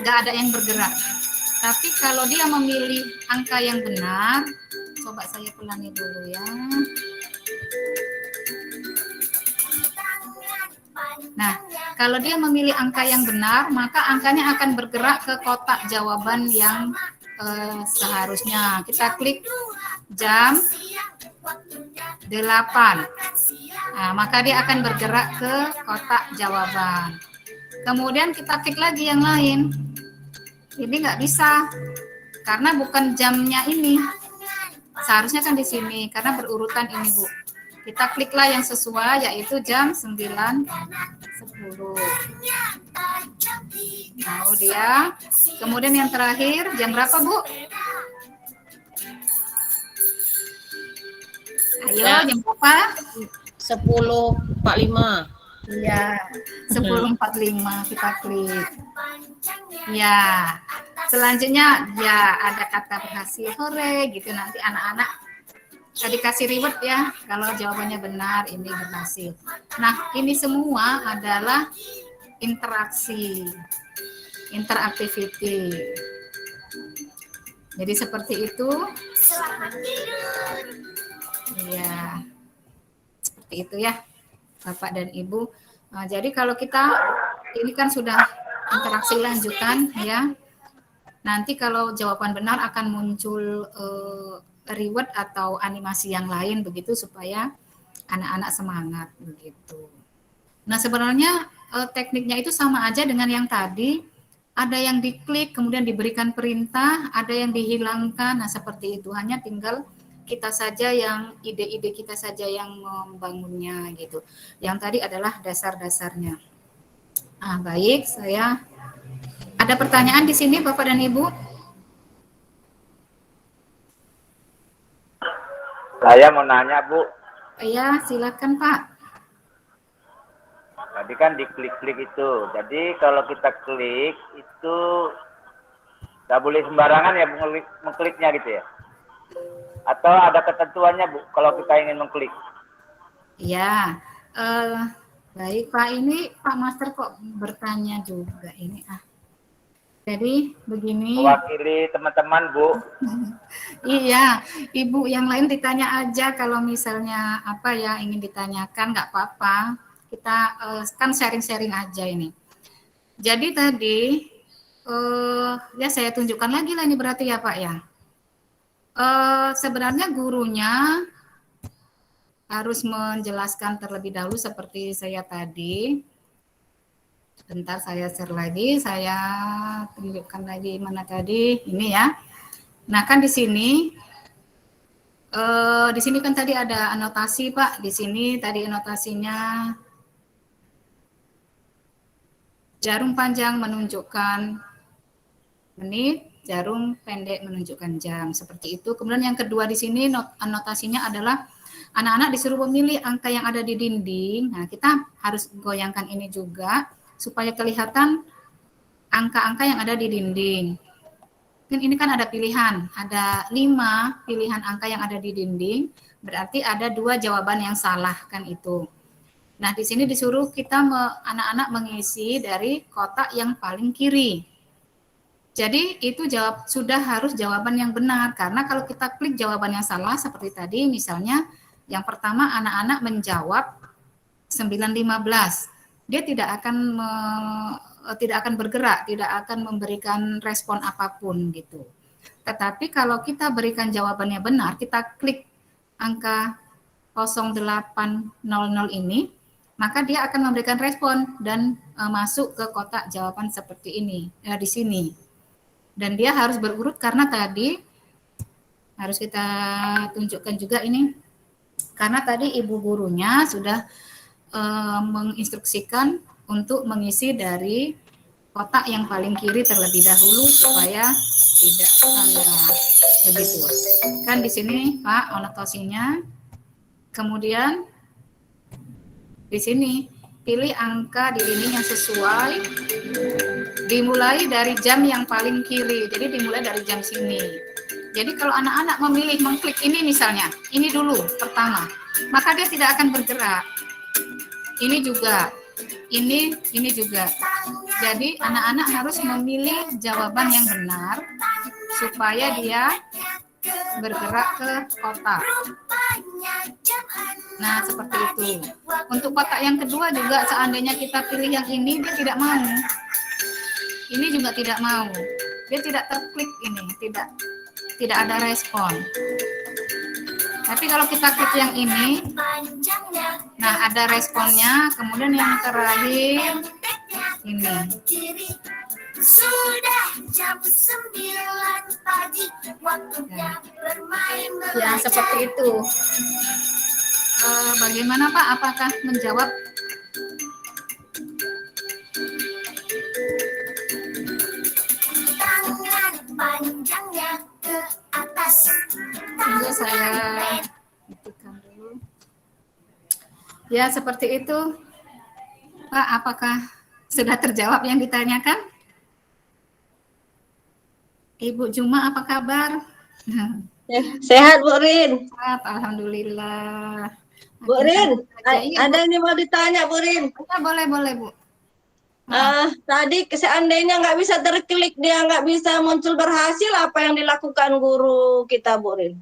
nggak ada yang bergerak. Tapi kalau dia memilih angka yang benar, coba saya ulangi dulu ya. Nah, kalau dia memilih angka yang benar, maka angkanya akan bergerak ke kotak jawaban yang seharusnya. Kita klik jam 8. Nah, maka dia akan bergerak ke kotak jawaban. Kemudian kita klik lagi yang lain. Ini nggak bisa, karena bukan jamnya ini. Seharusnya kan di sini, karena berurutan ini, Bu. Kita kliklah yang sesuai, yaitu jam 9.10. Nah, dia. Kemudian yang terakhir, jam berapa, Bu? Ayo, Ya. jam berapa? 10.45. Iya, 10.45 kita klik. Ya, selanjutnya ya ada kata berhasil, hore gitu. Nanti anak-anak dikasih reward ya, kalau jawabannya benar ini berhasil. Nah, ini semua adalah interaktiviti. Jadi seperti itu. Iya, seperti itu ya, Bapak dan Ibu. Nah, jadi kalau kita ini kan sudah interaksi lanjutan ya. Nanti kalau jawaban benar akan muncul reward atau animasi yang lain begitu supaya anak-anak semangat begitu. Nah, sebenarnya tekniknya itu sama aja dengan yang tadi. Ada yang diklik kemudian diberikan perintah, ada yang dihilangkan. Nah, seperti itu. Hanya tinggal kita saja yang ide-ide kita saja yang membangunnya gitu. Yang tadi adalah dasar-dasarnya. Ah, baik, saya ada pertanyaan di sini Bapak dan Ibu? Saya mau nanya, Bu. Ya, silakan Pak. Tadi kan diklik-klik itu. Jadi kalau kita klik itu nggak boleh sembarangan ya mengkliknya gitu ya? Atau ada ketentuannya, Bu, kalau kita ingin mengklik? Ya, baik Pak. Ini Pak Master kok bertanya juga ini. Jadi begini. Mewakili teman-teman, Bu. Iya, Ibu yang lain ditanya aja kalau misalnya apa ya ingin ditanyakan, nggak apa-apa. Kita kan sharing-sharing aja ini. Jadi tadi ya saya tunjukkan lagi lah ini berarti ya Pak ya. Sebenarnya gurunya harus menjelaskan terlebih dahulu seperti saya tadi. Sebentar saya share lagi, saya tunjukkan lagi mana tadi ini ya. Nah kan di sini kan tadi ada anotasi Pak. Di sini tadi anotasinya jarum panjang menunjukkan menit, jarum pendek menunjukkan jam, seperti itu. Kemudian yang kedua di sini anotasinya adalah anak-anak disuruh memilih angka yang ada di dinding. Nah, kita harus goyangkan ini juga supaya kelihatan angka-angka yang ada di dinding. Ini kan ada pilihan, ada 5 pilihan angka yang ada di dinding, berarti ada 2 jawaban yang salah kan itu. Nah, di sini disuruh kita anak-anak mengisi dari kotak yang paling kiri. Jadi itu sudah harus jawaban yang benar, karena kalau kita klik jawaban yang salah seperti tadi, misalnya yang pertama anak-anak menjawab 9.15, dia tidak akan bergerak, tidak akan memberikan respon apapun gitu. Tetapi kalau kita berikan jawabannya benar, kita klik angka 0800 ini, maka dia akan memberikan respon dan masuk ke kotak jawaban seperti ini, di sini. Dan dia harus berurut karena tadi harus kita tunjukkan juga ini, karena tadi ibu gurunya sudah menginstruksikan untuk mengisi dari kotak yang paling kiri terlebih dahulu supaya tidak begitu. Kan di sini Pak anotasinya. Kemudian di sini pilih angka di dinding yang sesuai, dimulai dari jam yang paling kiri. Jadi dimulai dari jam sini. Jadi kalau anak-anak memilih mengklik ini misalnya, ini dulu pertama, maka dia tidak akan bergerak. Ini juga, ini juga. Jadi anak-anak harus memilih jawaban yang benar supaya dia bergerak ke kotak. Nah, seperti itu. Untuk kotak yang kedua juga seandainya kita pilih yang ini, dia tidak mau. Ini juga tidak mau. Dia tidak terklik ini, tidak ada respon. Tapi kalau kita klik yang ini, nah ada responnya. Kemudian yang terakhir ini. Sudah jam 9 pagi, waktunya bermain. Ya, seperti itu. Bagaimana Pak? Apakah menjawab? Tangan panjangnya ke atas. Tunggu saya hentikan dulu. Ya, seperti itu. Pak, apakah sudah terjawab yang ditanyakan? Ibu Juma, apa kabar? Ya, sehat Bu Rin. Sehat, alhamdulillah. Bu Rin, ada yang mau ditanya Bu Rin. Boleh Bu. Tadi seandainya nggak bisa terklik, dia nggak bisa muncul berhasil, apa yang dilakukan guru kita Bu Rin?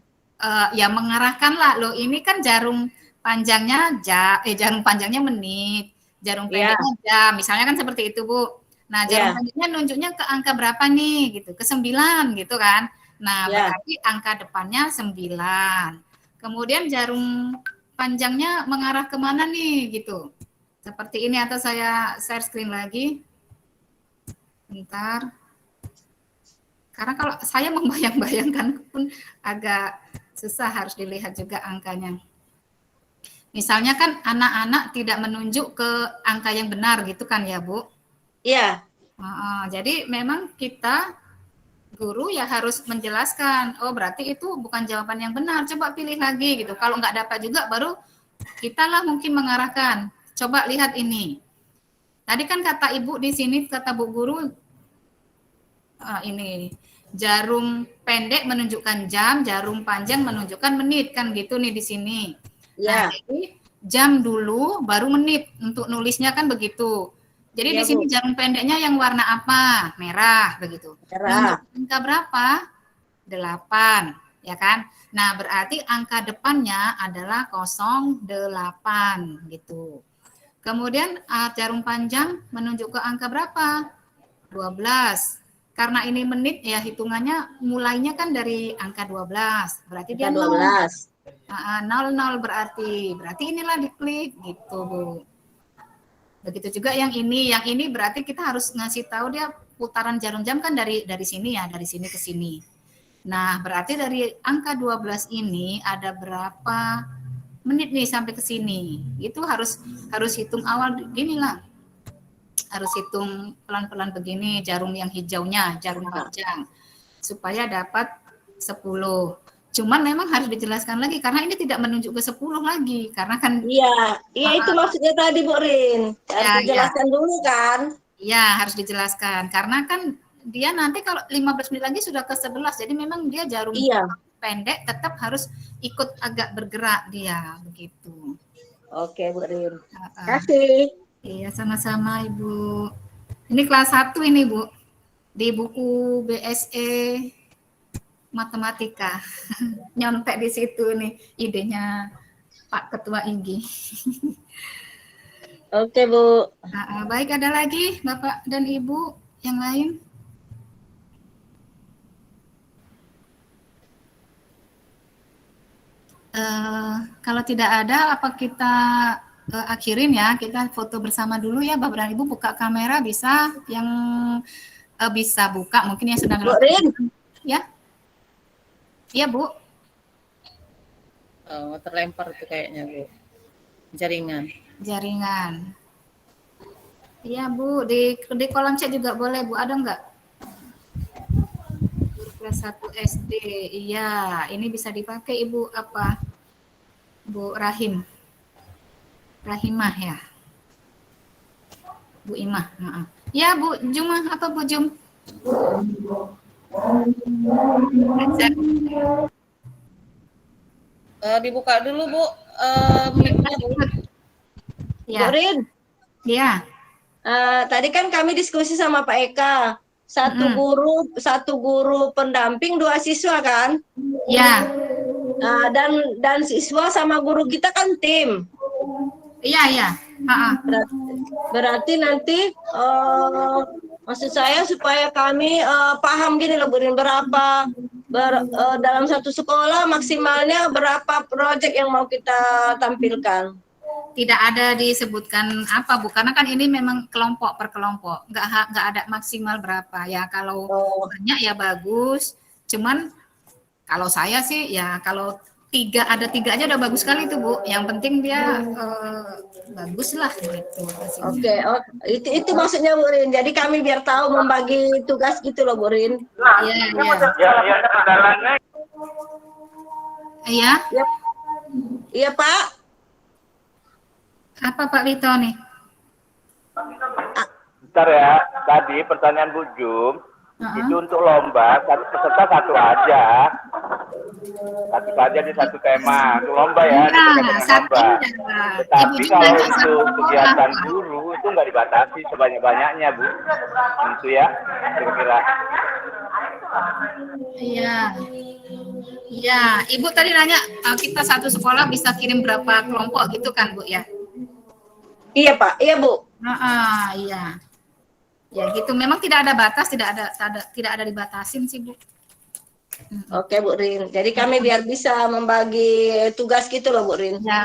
Ya mengarahkan lah, loh ini kan jarum panjangnya menit, jarum pendeknya jam, misalnya kan seperti itu Bu. Nah, jarum pendeknya nunjuknya ke angka berapa nih gitu, ke 9 gitu kan. Nah, berarti angka depannya 9. Kemudian jarum panjangnya mengarah kemana nih gitu. Seperti ini, atau saya share screen lagi. Bentar. Karena kalau saya membayang-bayangkan pun agak susah, harus dilihat juga angkanya. Misalnya kan anak-anak tidak menunjuk ke angka yang benar gitu kan ya Bu? Iya. Jadi memang kita guru ya harus menjelaskan, oh berarti itu bukan jawaban yang benar, coba pilih lagi gitu. Kalau nggak dapat juga baru kita lah mungkin mengarahkan, coba lihat ini. Tadi kan kata Ibu di sini, kata Bu Guru, ini jarum pendek menunjukkan jam, jarum panjang menunjukkan menit, kan gitu nih di sini. Ya. Nah, jadi jam dulu baru menit, untuk nulisnya kan begitu. Jadi di sini jarum pendeknya yang warna apa? Merah begitu. Merah. Angka berapa? 8, ya kan? Nah, berarti angka depannya adalah 08 gitu. Kemudian jarum panjang menunjuk ke angka berapa? 12. Karena ini menit ya, hitungannya mulainya kan dari angka 12. Berarti dia 12. 00 berarti inilah diklik gitu, Bu. Begitu juga yang ini berarti kita harus ngasih tahu dia putaran jarum jam kan dari sini ya, dari sini ke sini. Nah, berarti dari angka 12 ini ada berapa menit nih sampai ke sini. Itu harus hitung awal gini lah. Harus hitung pelan-pelan begini, jarum yang hijaunya, jarum panjang. supaya dapat 10. Cuman memang harus dijelaskan lagi karena ini tidak menunjuk ke 10 lagi karena kan Iya, itu maksudnya tadi Bu Rin. Harus Ya, dijelaskan dulu kan. ya harus dijelaskan karena kan dia nanti kalau 15 menit lagi sudah ke 11 jadi memang dia jarum Iya. pendek tetap harus ikut agak bergerak dia begitu. Oke Bu Rin. Heeh. Kasih. Iya sama-sama Ibu. Ini kelas 1 ini Bu di buku BSE Matematika. Nyontek di situ nih idenya Pak Ketua IGI. Oke Bu. Baik, ada lagi Bapak dan Ibu yang lain? Kalau tidak ada, apa kita akhirin ya? Kita foto bersama dulu ya, Bapak dan Ibu buka kamera bisa, yang bisa buka, mungkin yang sedang Bu Rin. ya, iya Bu. Oh, terlempar tuh kayaknya Bu. Jaringan. Iya Bu, di kolom chat juga boleh Bu, ada nggak? Kelas 1 SD, iya, ini bisa dipakai Ibu apa? Bu Rahimah ya? Bu Imah, maaf. Ya Bu Jumah, apa Bu Jum? Dibuka dulu Bu, mic-nya Bu. Ya. Bu Rin. Iya. Tadi kan kami diskusi sama Pak Eka. Satu guru pendamping, 2 siswa kan? Ya. Dan siswa sama guru kita kan tim. Iya. Berarti nanti maksud saya supaya kami paham gini loh Bu Rin, dalam satu sekolah maksimalnya berapa proyek yang mau kita tampilkan. Tidak ada disebutkan apa Bu, karena kan ini memang kelompok per kelompok, nggak ada maksimal berapa ya. Kalau banyak ya bagus, cuman kalau saya sih ya kalau ada tiga aja udah bagus sekali tuh Bu. Yang penting dia bagus lah gitu. Oke, itu maksudnya Bu Rin. Jadi kami biar tahu membagi tugas gitu loh Bu Rin. Iya. Iya Pak. Apa Pak Lito nih? Bentar ya, tadi pertanyaan Bu Jum, itu untuk lomba, satu peserta satu aja di satu tema, untuk lomba ya, lomba. Tetapi kalau untuk kegiatan guru itu nggak dibatasi sebanyak-banyaknya Bu, itu ya, kira-kira. Iya, Ibu tadi nanya kita satu sekolah bisa kirim berapa kelompok gitu kan Bu ya? Iya Pak, iya Bu. Iya. Ya gitu, memang tidak ada batas, tidak ada dibatasin sih Bu. Oke Bu Rin, jadi kami biar bisa membagi tugas gitu loh Bu Rin. Ya,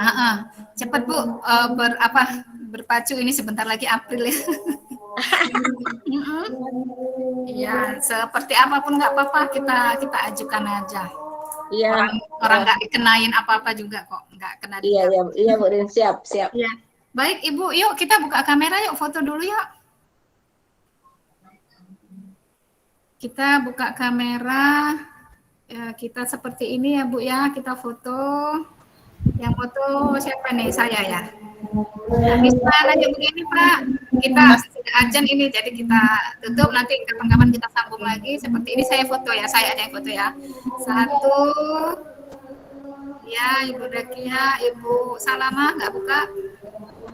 cepat Bu, berpacu ini sebentar lagi April ya. Ya, seperti apapun nggak apa-apa, kita ajukan aja. Iya. Orang nggak dikenain apa-apa juga kok, nggak kena. Iya Bu Rin, siap. Iya. Baik Ibu, yuk kita buka kamera yuk, foto dulu yuk. Kita buka kamera, ya, kita seperti ini ya Bu ya, kita foto. Yang foto siapa nih? Saya ya. Bisa aja begini Pak, kita sudah ajan ini, jadi kita tutup, nanti kapan-kapan kita sambung lagi. Seperti ini saya foto ya, saya ada yang foto ya. 1, ya Ibu Dakia, Ibu Salama nggak buka.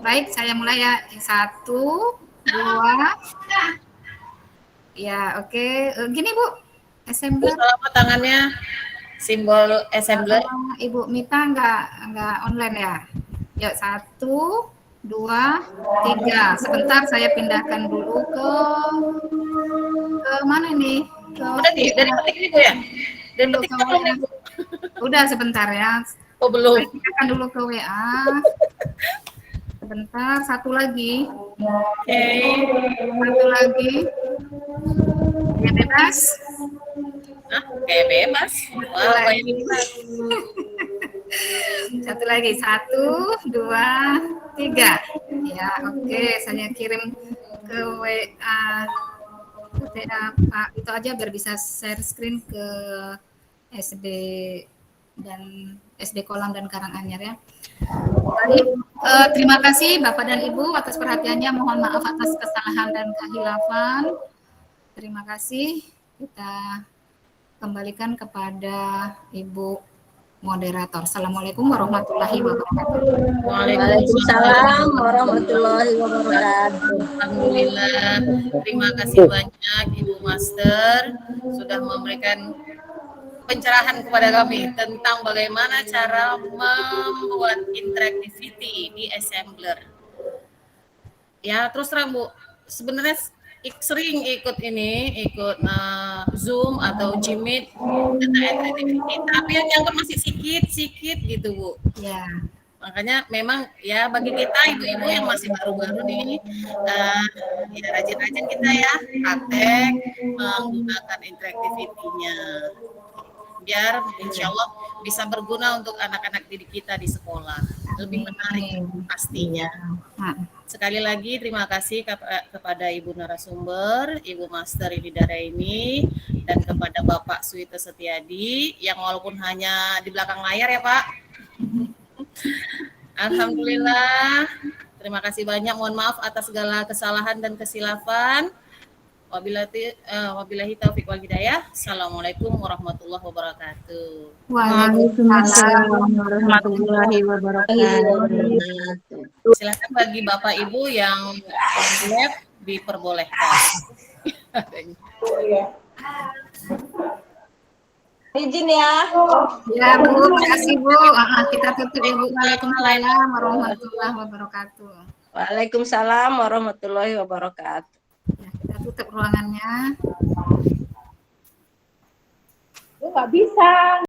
Baik, saya mulai ya. 1, 2. Ya, oke. Gini Bu, assembler. Selama tangannya simbol assembler. Ibu Mita nggak online ya? Yuk, 1, 2, 3. Sebentar saya pindahkan dulu ke mana nih? Udah dari petik ini Bu ya? Dan petik belum nih Bu? Udah sebentar ya. Oh belum. Saya pindahkan dulu ke WA. Sebentar, satu lagi. Oke. Satu lagi. Ya bebas. Kayak bebas. Wah, Satu lagi, 1, 2, 3. Ya, oke. Saya kirim ke WA Pak, itu aja biar bisa share screen ke SD dan SD Kolam dan Karanganyar ya. Baik, terima kasih Bapak dan Ibu atas perhatiannya. Mohon maaf atas kesalahan dan kehilafan. Terima kasih. Kita kembalikan kepada Ibu moderator. Assalamualaikum warahmatullahi wabarakatuh. Waalaikumsalam warahmatullahi wabarakatuh. Alhamdulillah, terima kasih banyak Ibu Master sudah memberikan pencerahan kepada kami tentang bagaimana cara membuat interactivity di assembler. Ya, terus terang Bu, sebenarnya sering ikut Zoom atau Jimit tentang interactivity, tapi yang nyangkut masih sikit gitu Bu. Ya. Makanya memang ya bagi kita ibu-ibu yang masih baru-baru nih, ya rajin-rajin kita ya praktek menggunakan interactivity-nya. Biar insya Allah bisa berguna untuk anak-anak didik kita di sekolah. Lebih menarik pastinya. Sekali lagi terima kasih kepada Ibu narasumber, Ibu Master Ididara ini, dan kepada Bapak Suwito Setiadi yang walaupun hanya di belakang layar ya Pak. Alhamdulillah. Terima kasih banyak. Mohon maaf atas segala kesalahan dan kesilafan. Wabillahi taufiq wal hidayah. Assalamualaikum warahmatullahi wabarakatuh. Waalaikumsalam warahmatullahi wabarakatuh. Silakan bagi Bapak Ibu yang web diperbolehkan. Izin ya. Ya Bu, terima kasih Bu. Kita tutup ya Bu. Waalaikumsalam warahmatullahi wabarakatuh. Waalaikumsalam warahmatullahi wabarakatuh. Ya, kita tutup ruangannya. Nggak bisa.